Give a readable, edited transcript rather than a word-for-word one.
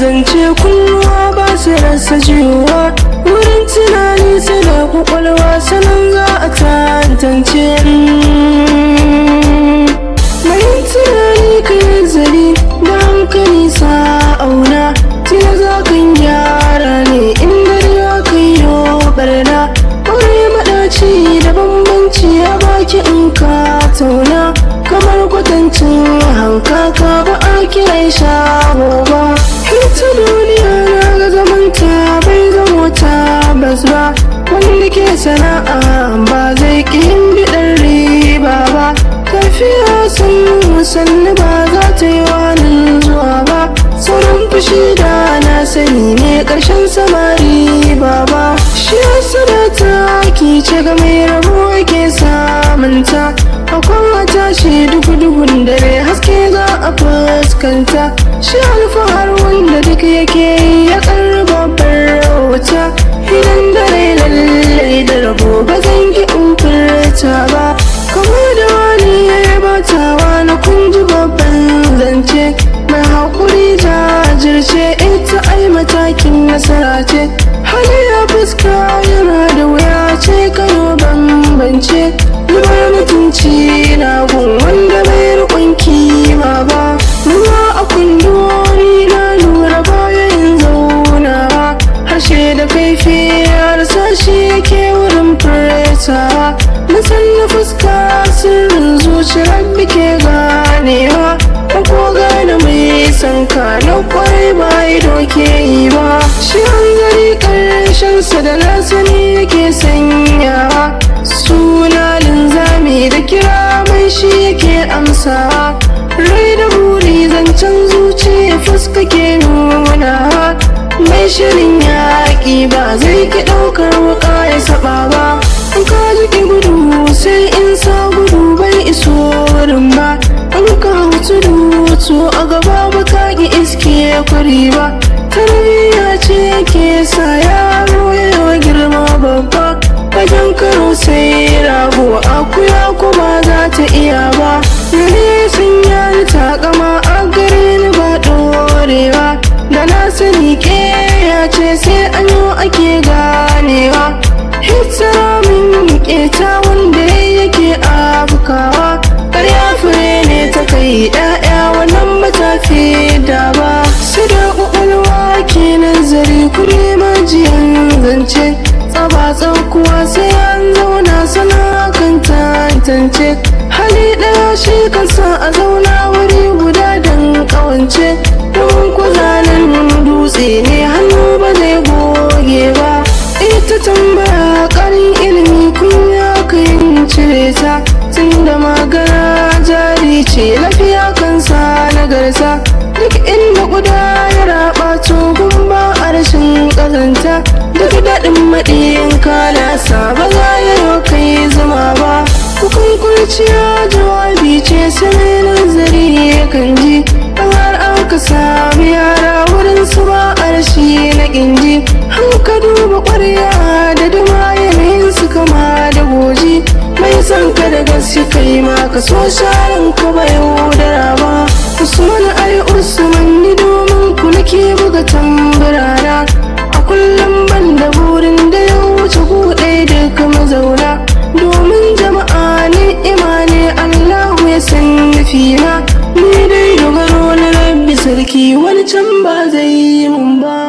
zance kunnuwa ba su rasa jiwa, wurin tunani sai da kwakwalwa sanan za a tantance. Mai tunani ka nazari da hankali sa auna, tuna za kan gyara ne inda ya kai yo barna. Aure maɗaci da bambanci a baki in ka tauna, kamar kwatancin hankaka ba a kirai shago ba. Ita duniya na ga zamanta bai zamo tabbas ba, wanda ke sana'a ba zai ƙi biɗar riba ba. Tafiya sannu ba za ta yi wani zuwa ba, sauran fushi da na sani ne ƙarshen samari ba. Shi hasada ta ki ce ga mai rabo ke samunta, akwai wata shi dugu-dugun dare haske za a fuskanta. Shi alfahar wanda duk yake ya ƙarri babbar wuta, idan dare lallai da rabo ba zan ki furta ba. Kamar da wani ya yabatawa na kunji babban zance, mai haƙuri jajirce ita ai matakin nasara ce. Hali ya fuska yana da wuya ce kayo bambance, zubar mutunci na gun wanda bai riƙon kima ba. Ruwa a kundoni na lura bayan zaunawa, harshe da kaifi harsashi yake wurin furtawa. Na fuska sirrin zuciyar da ke ganewa, ko gane mai sanka na kwarai ba ido ke yi ba. Shi hanzari ƙarshensa da na sani yake sanyawa, suna linzami da kira mai shi yake amsawa. Rai da buri zancen zuciya fuska ke nunawa, mai shirin yaƙi ba zai ki ɗaukar wuƙa ya saba ba. An ka jiƙi gudu sai in sa gudu bai iso wurin ba, an ka hutu a gaba ba ka ki iske kwari ba. Tarbiyya ce ke sa yaro ya girma babba, wajen karo sai rago akuya ko ba za ta iya ba. Rene sun yi takama a gare ni ba ɗorewa, da na sani ke ya ce sai an yi ake ganewa. Hitsara min keta wanda yake afkawa, ƙarya fure ne ta kai ɗaya wannan ba ta fi da ba. Su da ƙwaƙwalwa ke nazari ku nema jiyan zance, tsaba kuwa sai an zauna sana kan tantance. Hali ɗaya shi kansa a zauna wuri guda don ƙawance, don kuzanin dutse ne hannu ba zai goge ba. Ita tambaya ƙarin ilimi kunya kan cire ta, tunda magana jari ce lafiya kansa nagarta. Duk inda guda ya raba togun ba a rashin ƙazanta, duk daɗin maɗiyin kalasa ba za ya yi kai zama ba. Hukun kurciya jawabi ce sai nazari kan ji, har aka sami yara wurin su ba a rashi na ƙinji. Hanka duba ƙwarya da duma yanayin su kama da goji, mai son ka da gaske kai ma ka so sharan ka ba yaudara ba. Usman ai Usman ni domin ku nake buga tamburana, a kullum ban da burin da ya wuce buɗe duka mazauna. Domin jama'a ni'ima ne Allahu ya san nufina, ni dai dogaro na Rabbi sarki wani can ba zai yi mun ba.